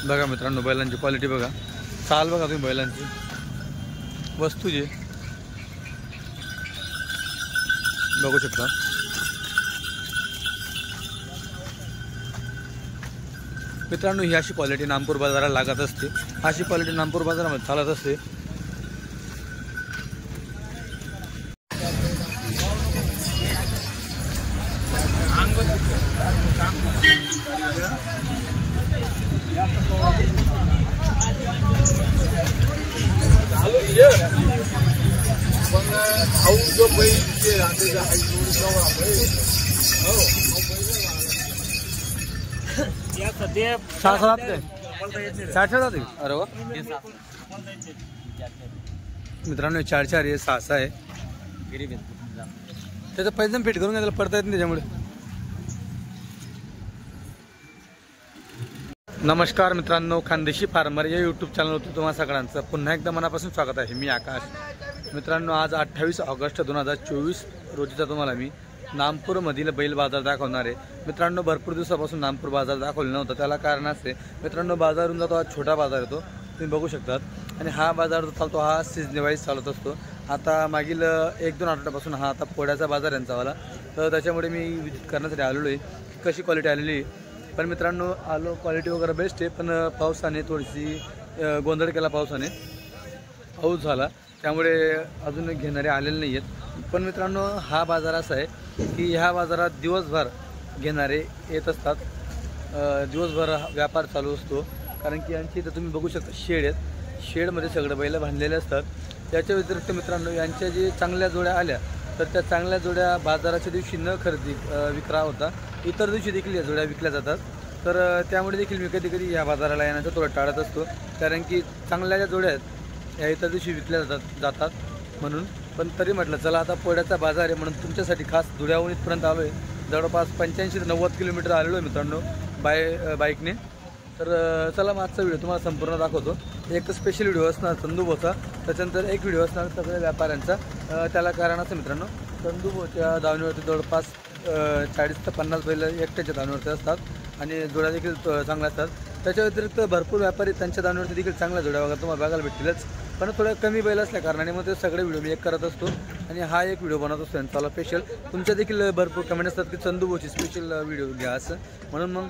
बघा मित्रांनो, बैलांची क्वालिटी बघा, चाल बघा तुम्ही बैलांची, वस्तू जे बघू शकता। मित्रांनो, ही अशी क्वालिटी नामपूर बाजाराला लागत असते, अशी क्वालिटी नामपूर बाजारामध्ये चालत असते। अरे वा, मित्रांनो 4-4 आहे, 6 आहे, त्याचा पैजम फिट करून त्याला पडता येत नाही त्याच्यामुळे। नमस्कार मित्रांनो, खानदेशी फार्मर या यूट्यूब चॅनलवरती तुम्हा सगळ्यांचं पुन्हा एकदा मनापासून स्वागत आहे। मी आकाश। मित्रांनो, आज 28 ऑगस्ट 2024 रोजीचा तुम्हाला मी नामपूरमधील बैल बाजार दाखवणार आहे। मित्रांनो, भरपूर दिवसापासून नामपूर बाजार दाखवला नव्हता, त्याला कारण असे मित्रांनो, बाजारून जातो, हा छोटा बाजार येतो तुम्ही बघू शकतात, आणि हा बाजार जो चालतो हा सीजन वाईज चालत असतो। आता मागील 1-2 आठवड्यापासून हा आता पोळ्याचा बाजार यांचावाला, तर त्याच्यामुळे मी विजिट करण्यासाठी आलेलो आहे, कशी क्वालिटी आलेली आहे। पण मित्रांनो, आलो क्वालिटी वगैरे बेस्ट आहे, पण पावसाने थोडीशी गोंधळ केला, पाऊस झाला त्यामुळे अजून घेणारे आलेले नाही आहेत। पण मित्रांनो, हा बाजार असा आहे की ह्या बाजारात दिवसभर घेणारे येत असतात, दिवसभर व्यापार चालू असतो, कारण की यांची इथं तुम्ही बघू शकता शेड आहेत, शेडमध्ये सगळे बैल बांधलेले असतात। त्याच्या व्यतिरिक्त मित्रांनो, यांच्या जे चांगल्या जोड्या आल्या तर त्या चांगल्या जोड्या बाजाराच्या दिवशी न खरेदी विक्रा होता, इतर दिवशी देखील या जोड्या विकल्या जातात। तर त्यामुळे देखील मी कधी कधी या बाजाराला येण्याचं थोडं टाळत असतो, कारण की चांगल्या ज्या जोड्या आहेत या इतर दिवशी विकल्या जातात म्हणून। पण तरी म्हटलं चला, आता पोळ्याचा बाजार आहे म्हणून तुमच्यासाठी खास धुळ्याहून इथपर्यंत आलो आहे, जवळपास 85 ते 90 किलोमीटर आलेलो आहे मित्रांनो बाईकने। तर चला, मागचा व्हिडिओ तुम्हाला संपूर्ण दाखवतो। एक स्पेशल व्हिडिओ असणार चंदूभोचा, त्याच्यानंतर एक व्हिडिओ असणार सगळ्या व्यापाऱ्यांचा। त्याला कारण असं मित्रांनो, चंदूभोच्या दावणीवरती जवळपास 40 ते 50 बैल एकट्याच्या दावणीवरती असतात, आणि जोड्या देखील चांगल्या असतात। त्याच्या व्यतिरिक्त भरपूर व्यापारी त्यांच्या दावणीवरती देखील चांगल्या जोड्या वगैरे तुम्हाला बघायला भेटतीलच, पण थोडं कमी बैल असल्या कारणाने मग ते सगळे व्हिडिओ मी एक करत असतो, आणि हा एक व्हिडिओ बनवत असतो त्यांचा स्पेशल। तुमच्या देखील भरपूर कमेंट असतात की चंदूभोची स्पेशल व्हिडिओ घ्या असं, म्हणून मग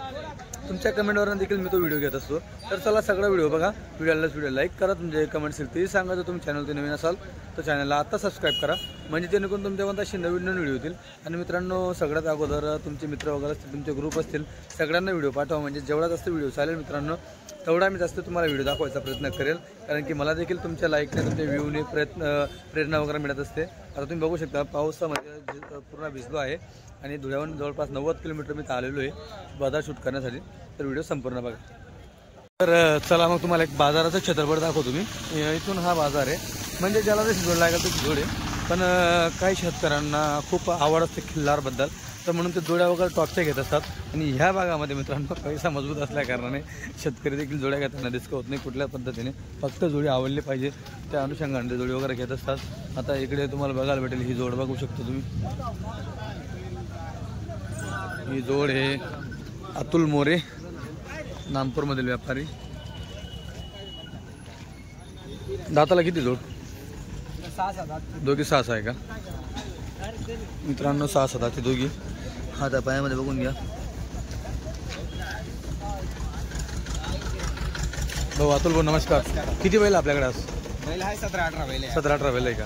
तुमच्या कमेंटवरून देखील मी तो व्हिडिओ घेत असतो। तर चला, सगळा व्हिडिओ बघा, व्हिडिओ लाईक करा, तुमचे कमेंट असेल तेही सांगा। जर तुम्ही चॅनलवरती नवीन असाल तर चॅनलला आता सबस्क्राईब करा, म्हणजे जेणेकरून तुमच्यापर्यंत अशी नवीन व्हिडिओ येतील। आणि मित्रांनो, सगळ्यात अगोदर तुमचे मित्र वगैरे असतील, तुमचे ग्रुप असतील, सगळ्यांना व्हिडिओ पाठवा, म्हणजे जेवढा जास्त व्हिडिओ चालेल मित्रांनो तेवढा मी जास्त तुम्हाला व्हिडिओ दाखवायचा प्रयत्न करेल, कारण की मला देखील तुमच्या लाईकने, तुमच्या व्ह्यूने प्रेरणा वगैरे मिळत असते। आता तुम्ही बघू शकता, पावसामध्ये पूर्ण भिजलो आहे, आणि धुळ्याहून जवळपास 90 किलोमीटर मी आलेलो आहे बाजार शूट करण्यासाठी। तर व्हिडिओ संपूर्ण बघा। तर चला, मग तुम्हाला एक बाजाराचं क्षेत्रफळ दाखवतो मी। इथून हा बाजार आहे, म्हणजे ज्याला जशी जोड लागेल तशी जोड आहे, पण काही शेतकऱ्यांना खूप आवड असते खिल्लारबद्दल, तर म्हणून ते जोड्या वगैरे टॉपच्या घेत असतात। आणि ह्या भागामध्ये मित्रांनो पैसा मजबूत असल्या कारणाने शेतकरी देखील जोड्या घेताना रिस्क होत नाही कुठल्या पद्धतीने, फक्त जोडी आवडली पाहिजे त्या अनुषंगाने ते जोडी वगैरे घेत असतात। आता इकडे तुम्हाला बघायला भेटेल ही जोड, बघू शकतो तुम्ही, ही जोड आहे अतुल मोरे, नामपूरमधील व्यापारी। दाताला किती जोड? 6 दोघी 6 आहे का मित्रांनो? 6 दाते दोघी। हाता पायामध्ये बघून घ्या। भाऊ अतुल भाऊ नमस्कार। किती बैल आपल्याकडे आज? बैल आहे 17-18 बैल आहे। 17-18 बैल आहे का?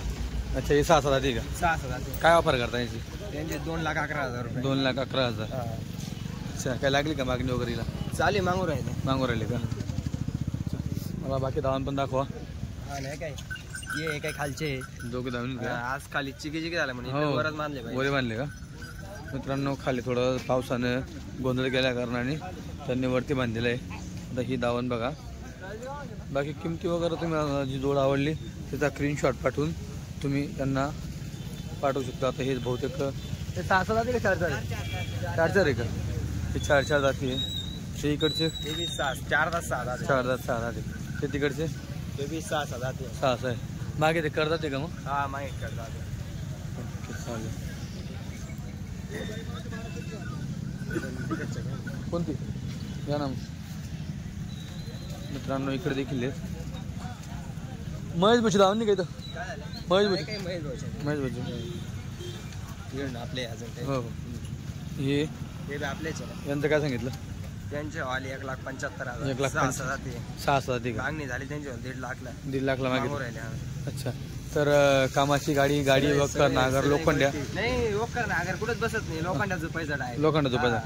अच्छा, हे 6 दाते का? 6 दाते। काय ऑफर करता याची? त्यांचे 2,11,000 रुपये। 2,11,000। अच्छा, काय लागली का मागणी वगैरेला? चालेल, मागू राहिले का? मला बाकी धावून पण दाखवा। हा, नाही काय, ये काय खालचे दोघे धावून आज खाली चिकी झाला म्हणजे वरच मानले पाहिजे, वरे बांधले का मित्रांनो? खाली थोडं पावसानं गोंधळ केल्या कारणाने त्यांनी वरती बांधलेलं आहे। आता ही दावण बघा। बाकी किमती वगैरे तुम्ही जी जोड आवडली त्याचा स्क्रीनशॉट पाठवून तुम्ही त्यांना पाठवू शकता। आता हे बहुतेक हे 6 जाती का 4-4 आहे? 4-4 आहे का? हे 4-4 जाती आहे। ते इकडचे 4-6 जाती, ते तिकडचे 6 जाती 6 आहे। मागे ते करतात ते का मग? हा, मागे करतात। चालेल। कोणती या नाम? मित्रांनो इकडे देखील आहेत. महेश भाऊची धावून नाही का इथं? काय झालं? महेश नाही भाऊ काही महेश भाऊचे. महेश भाऊची येऊन आपले अजून काही. हो हे हे बी आपलेच आहे. यांचं काय सांगितलं? त्यांचे वाली 1,75,000. 1,75,000. 6 जाते. 6 ठीक आहे. मागणी झाली त्यांची 1.5 लाखला. 1.5 लाखला मागू मागितलं. राहिले हा. अच्छा तर कामाची गाडी वक्कर नागर लोखंड्या नाही वक्कर नागर कुठेच बसत नाही. लोखंडाचा पैसा डायरेक्ट. लोखंडाचा पैसा.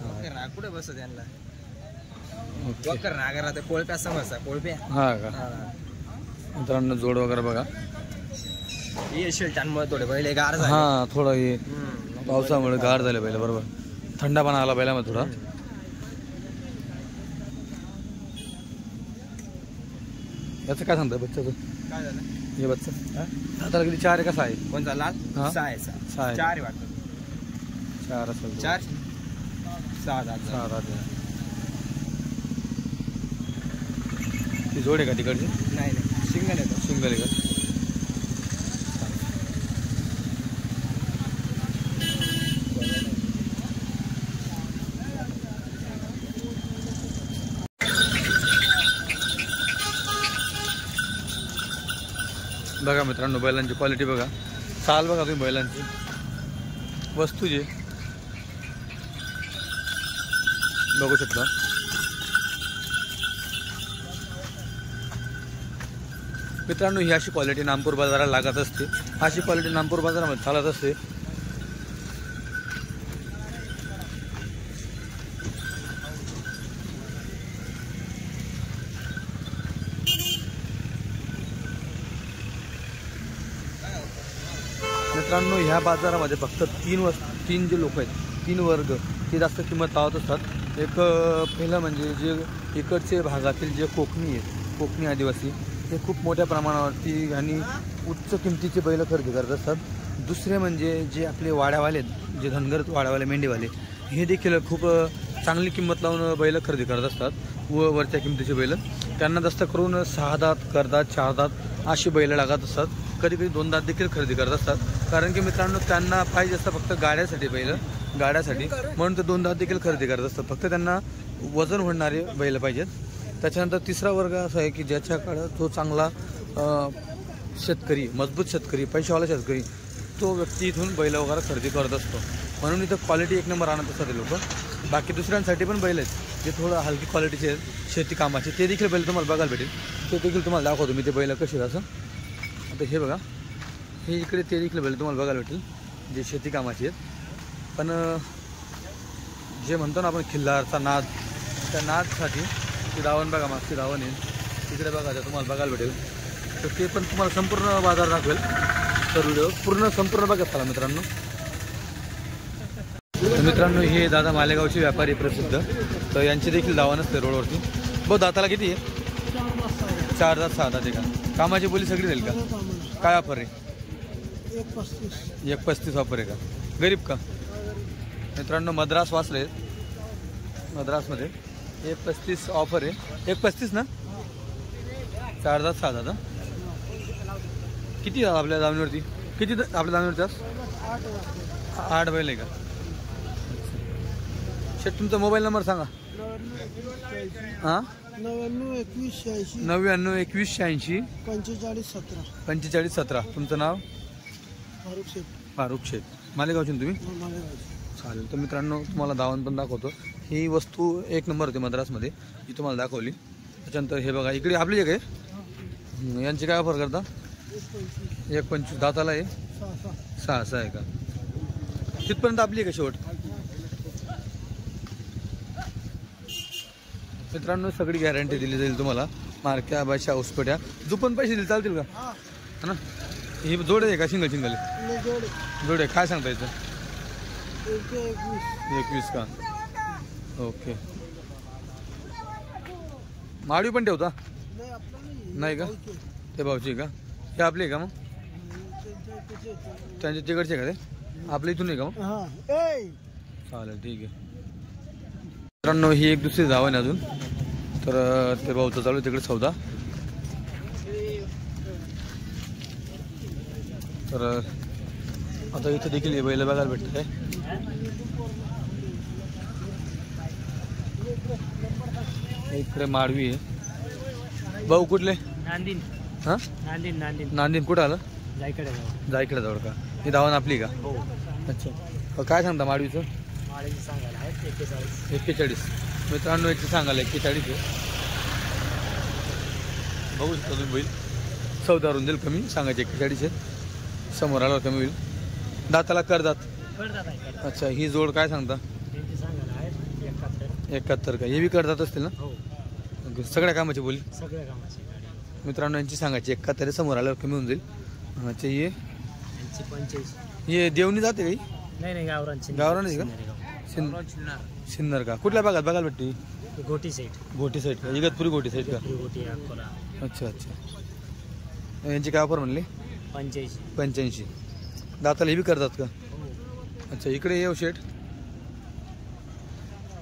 वक्कर नागर कुठे बसत यांना? ओके. वक्कर नागर आता कोळप्या समजता कोळप्या. हा का हा. मित्रांनो जोड वगैरे बघा. हे शेल्टांमुळे थोडे पहिले गार झाले. हा थोडं हे हम्म. पावसामुळे गार झालं पहिलं बरोबर. थंडापणा आला पहिला मग थोडा. याचं काय सांगतं बच्चाचं? काय झालं? हे बच्चा आता किती 4 आहे कसा आहे? कोणता लाल? हा. 6 आहे. 6 आहे. 4 आहे वाटतं. 4 असेल 4 6 दात. 6 राहते. ती जोड आहे का तिकडची? नाही नाही सिंगल आहे तो. सिंगल आहे का? बघा मित्रांनो बैलांची क्वालिटी बघा. चाल बघा तुम्ही बैलांची. वस्तू जे बघू शकता. मित्रांनो ही अशी क्वालिटी नामपूर बाजाराला लागत असते. अशी क्वालिटी नामपूर बाजारामध्ये चालत असते. मित्रांनो ह्या बाजारामध्ये फक्त तीन जे लोक आहेत, 3 वर्ग ते जास्त किंमत लावत असतात. एक पहिलं म्हणजे जे इकडचे भागातील जे कोकणी आहेत, कोकणी आदिवासी हे खूप मोठ्या प्रमाणावरती आणि उच्च किमतीचे बैल खरेदी करत असतात. दुसरे म्हणजे जे आपले वाड्यावाले आहेत, जे धनगर वाड्यावाले मेंढीवाले हे देखील खूप चांगली किंमत लावून बैल खरेदी करत असतात. वरच्या किमतीचे बैल त्यांना जास्त करून 6 दात, करदात, 4 दात अशी बैल लागत असतात. कधी कधी 2 दात देखील खरेदी करत असतात. कारण की मित्रांनो त्यांना पाहिजे असतं फक्त गाड्यासाठी बैल, गाड्यासाठी म्हणून ते 2 दात देखील खरेदी करत असतात. फक्त त्यांना वजन होणारे बैल पाहिजेत. त्याच्यानंतर तिसरा वर्ग असा आहे की ज्याच्याकडं जो चांगला शेतकरी, मजबूत शेतकरी, पैशावाला शेतकरी, तो व्यक्ती इथून बैल वगैरे खरेदी करत असतो. म्हणून इथं क्वालिटी 1 नंबर आणत असतात लोक. बाकी दुसऱ्यांसाठी पण बैल आहेत जे थोडं हलकी क्वालिटीचे आहेत, शेती कामाचे, ते देखील बैल तुम्हाला बघायला भेटेल. ते देखील तुम्हाला दाखवतो मी ते बैल कसे असं. आता हे बघा, हे इकडे ते देखील बैल तुम्हाला बघायला भेटेल जे शेती कामाचे आहेत. पण जे म्हणतो ना आपण खिल्लारचा नाद, त्या नादसाठी ती दावण बघा, मागची दावण आहे तिकडे बघा, त्या तुम्हाला बघायला भेटेल. तर ते पण तुम्हाला संपूर्ण बाजार दाखवेल. तर व्हिडिओ पूर्ण संपूर्ण बघत चला मित्रांनो. तर मित्रांनो हे दादा मालेगावचे व्यापारी प्रसिद्ध, तर यांची देखील दावण असते रोडवरती. बघ दाताला किती आहे? 4 दात 6 दात आहे का? कामाची बोली सगळी जाईल का? काय ऑफर आहे? 1.35 ऑफर आहे का? गरीब का? मित्रांनो मद्रास वाचले, मद्रासमध्ये 1.35 ऑफर आहे. 1.35 ना? 4 दात 6 दात. किती आपल्या दावणीवरती? किती आपल्या दावणीवरती? 8 बैल आहे का? शेट तुमचा मोबाईल नंबर सांगा. हां 99 21 86 45 17. तुमचं नाव? फारुख शेख. मालेगावचे ना तुम्ही? चालेल. तर मित्रांनो तुम्हाला दावण पण दाखवतो. ही वस्तू 1 नंबर होती मद्रासमध्ये, ही तुम्हाला दाखवली. त्याच्यानंतर हे बघा इकडे आपली जे काय यांची काय ऑफर करता? 1.25 दाताला आहे. 6 आहे का? तिथपर्यंत आपली आहे का शेवट? मित्रांनो सगळी गॅरंटी दिली जाईल तुम्हाला. मारक्या बाशा उसपट्या दुपण पैसे दिले चालतील का? हा ना. ही जोड आहे का? सिंगल जोड आहे. काय सांगता याचं? 21 का? ओके. माडवी पण ठेवता? नाही का? ते भाऊची का? हे आपली आहे का? मग त्यांच्या तिकडचे का? ते आपल्या इथून आहे का? मग चालेल ठीक आहे. मित्रांनो ही एक दुसरी धावण आहे अजून. तर ते भाऊचं चालू आहे तिकडे सौदा. तर आता इथे देखील हे बैल बघायला भेटत आहे. इकडे माडवी आहे. भाऊ कुठले? नांदीन. हां नांदीन नांदीन. नांदीन कुठं आलं? जायकडे जाऊ. जायकडे जवळ का? ही धावण आपली का? हो. अच्छा. काय सांगता माडवीचं? माळेची सांगायला आहे 41. 41. मित्रांनो याची सांगायला 41 आहे. बघू शकता तुम्ही बैल. चौदारून देईल कमी, सांगायचे 41 आहे. समोर आल्यावर कमी होईल. दाताला करदात. करतात आहे. अच्छा. ही जोड काय सांगता? त्यांची सांगायला आहे 71. 71 का? हे बी करदात असतील ना? हो. सगळ्या कामाची बोली. सगळ्या कामाची गाडी. मित्रांनो यांची सांगायची 71 समोर आल्यावर कमी होऊन जाईल. अच्छा. ये त्यांची 85. ये देवणी जाते काही? नाही गावरांची. गावरानच का? सिन्नर का? कुठल्या भागात बघायला भेटते? घोटी साईड. घोटी साईड का? इगतपुरी घोटी साईड का? घोटी अकोला. अच्छा अच्छा. यांची काय ऑफर म्हणली? 85. 85. दाताला हे बी करतात का? हो. अच्छा. इकडे येऊ शेट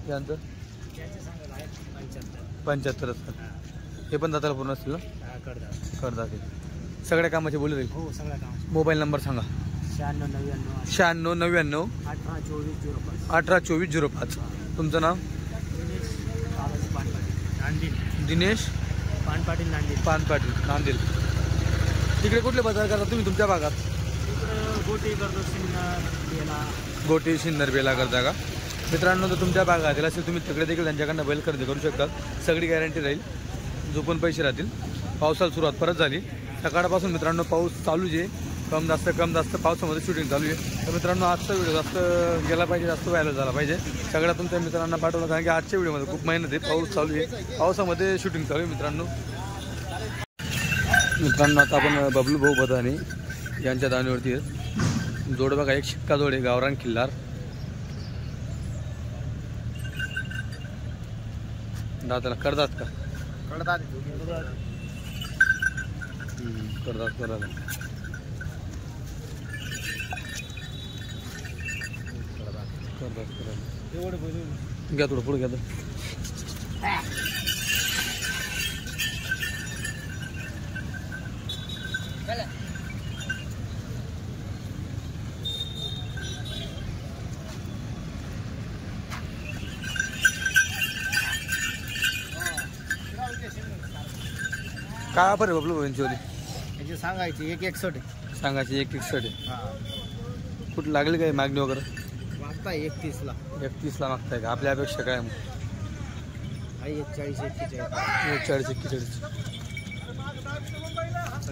यानंतर त्यांची सांगायला आहे 75. 75 का? हे पण दाताला पूर्ण असतील ना? करतात. करतात. सगळ्या कामाची बोली राहील. हो सगळ्या कामाची. मोबाईल नंबर सांगा. 96 99 96 99 18 24 05. 18 24 05. तुमचं नाव? दिनेश पानपाटील नांदेड. पान पाटील नांदेड. तिकडे कुठले बाजार करता तुम्ही तुमच्या भागात? इकडं गोटी करतो. सिन्नर बेला. गोटी सिन्नर बेला करता का? मित्रांनो तर तुमच्या भागात असेल तुम्ही तिकडे देखील त्यांच्याकडनं बैल खरेदी करू शकता. सगळी गॅरंटी राहील. जो पण पैसे राहतील. पावसाला सुरुवात परत झाली. सकाळपासून मित्रांनो पाऊस चालूच आहे. कम जास्त पावसामध्ये शूटिंग चालू आहे. तर मित्रांनो आजचा व्हिडिओ जास्त गेला पाहिजे, जास्त व्हायरल झाला पाहिजे. सगळ्या तुमच्या मित्रांना पाठवलं, कारण की आजच्या व्हिडिओमध्ये खूप मेहनत आहे. पाऊस चालू आहे. पावसामध्ये शूटिंग चालू आहे मित्रांनो. आता आपण बबलू भाऊ बदाने यांच्या दावणीवरती आहे. जोड बघा, एक शिक्का जोड आहे. गावरान खिल्लार. दाताला करतात का? करतात. करायला घ्या थोडं पुढे घ्या. काय ऑफर आहे बबलू यांच्यावरी? याची सांगायची 161. सांगायची 161 आहे. कुठं लागली काय मागणी वगैरे? मागताय 31 ला. 31 ला मागताय का? आपल्या अपेक्षा काय मग? 40 41. 40 41.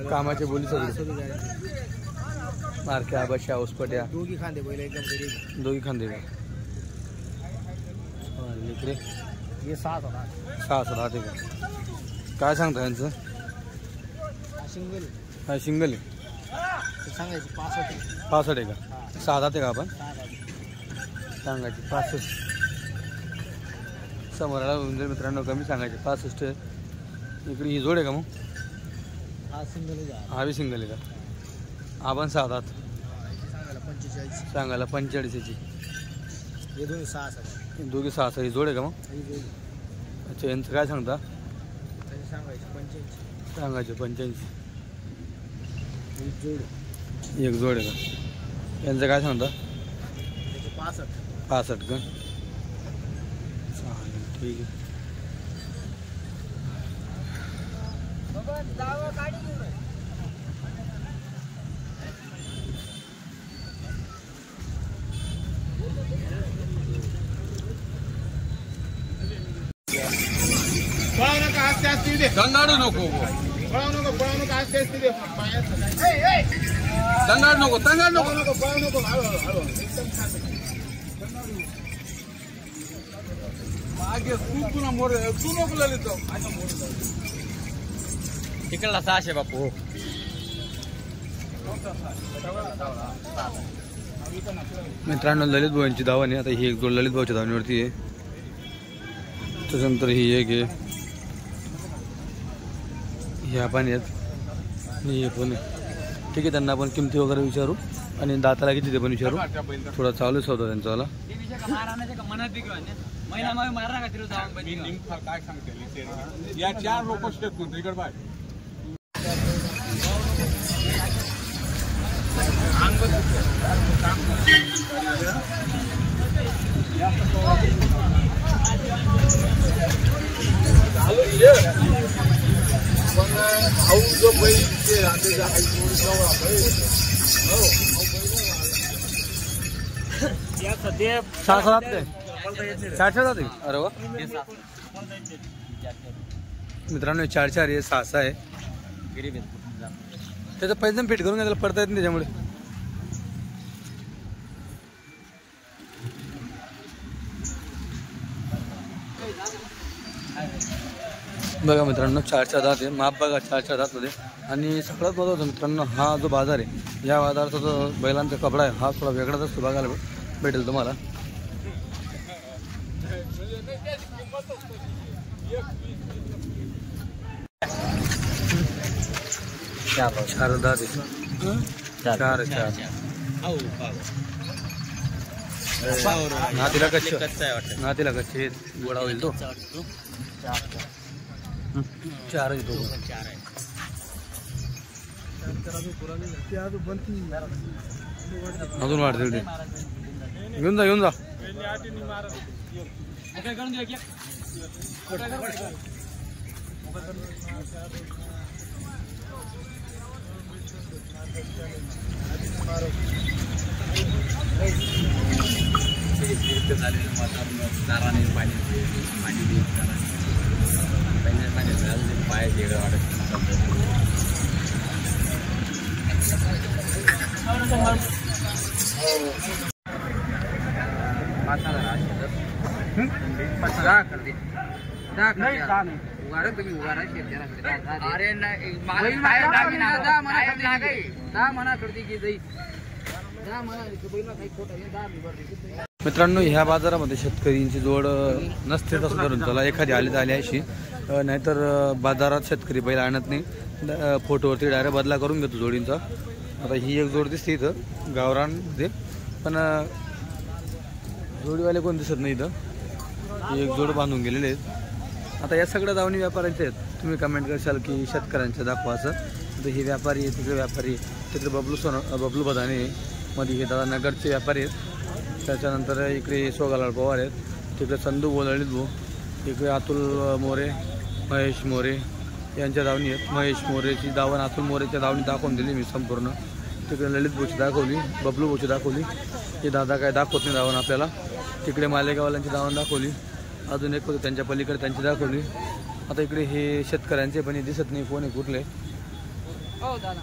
कामाची बोली सगळी. मारक्या आबाशा उसपट्या दोघी खांदे बैल एकदम गरीब. दोघी खांदे का? इकडे हे 7 होता. 6 राहते का? काय सांगता यांचं? सिंगल. काय सिंगल आहे? सांगायची 65. 65 आहे का? 6 जाते का आपण? सांगायची 65. समोराला होऊन जाईल मित्रांनो. कमी सांगायचे 65 आहे. इकडे ही जोड आहे का मग? हा सिंगल. हा बी सिंगल आहे का? आपण 6 दात. सांगायला 45. सांगायला 45 याची. हे दोन्ही 6 दोघी 6 ही जोड आहे का मग? अच्छा. यांचं काय सांगता? सांगायची 85. सांगायचे 85. जोड. एक जोड आहे का? यांचं काय सांगता? 65. 65 का? चालेल, ठीक आहे. दंडाळू नको. दंडाळ नको. तंगाळ नको. इकडला 600 बापू. मित्रांनो ललित भाऊंची धावण आहे. आता ही एक जोड ललित भाऊच्या धावणीवरती आहे. त्याच्यानंतर ही एक आहे. हे आपण आहेत. हे पण ठीक आहे. त्यांना आपण किमती वगैरे विचारू आणि दाताला किती ते पण विचारू. थोडा चालूच होता त्यांचावाला. काय सांगते या 4 लोक स्टेप इकडे बाय. सहा सहा जाते 4-4 जाते. अरे वा मित्रांनो 4-4 आहे 6-6 आहे. त्याचं पैसे फिट करून घ्या त्याला पडता येत नाही त्याच्यामुळे. बघा मित्रांनो 4-4 दात आहे. माप बघा 4-4 दात मध्ये. आणि सगळ्यात महत्त्वाचं मित्रांनो हा जो बाजार आहे या बाजाराचा जो बैलांचा कपडा आहे हा थोडा वेगळाच असतो बघायला भेटेल तुम्हाला. चार दात आहे. 4 नातीला कच्चे नातीला कच्चे गोडा होईल तो. 4 आहे तो. अजून वाढतील ते. घेऊन जा घेऊन जा. मित्रांनो ह्या बाजारामध्ये शेतकऱ्यांची जोड नसते तसं धरून त्याला एखादी आली अशी. नाहीतर बाजारात शेतकरी बैल आणत नाही. फोटोवरती डायरेक्ट बदला करून घेतो जोडींचा. आता ही एक जोड दिसते इथं गावरानमध्ये पण जोडीवाले कोण दिसत नाही इथं. ही एक जोड बांधून गेलेले आहेत. आता या सगळ्या दावणी व्यापाऱ्यांचे आहेत. तुम्ही कमेंट करशाल की शेतकऱ्यांचं दाखवा असं. तर हे व्यापारी आहे तिकडे व्यापारी तिकडे बबलू बदाने मध्ये हे दादा नगरचे व्यापारी आहेत. त्याच्यानंतर इकडे सोगालाल पवार आहेत. तिकडे संधू बोलळीत भाऊ. इकडे अतुल मोरे महेश मोरे यांच्या दावणी आहेत. महेश मोरेची दावण अतुल मोरेच्या दावणी दाखवून दिली मी संपूर्ण. तिकडे ललित भाऊची दाखवली बबलू भाऊची दाखवली. हे दादा काय दाखवत नाही दावण आपल्याला. तिकडे मालेगाववाल्यांची दावण दाखवली. अजून एक होते त्यांच्या पलीकडे त्यांची दाखवली. आता इकडे हे शेतकऱ्यांचे पण दिसत नाही कोण आहे कुठले. हो दादा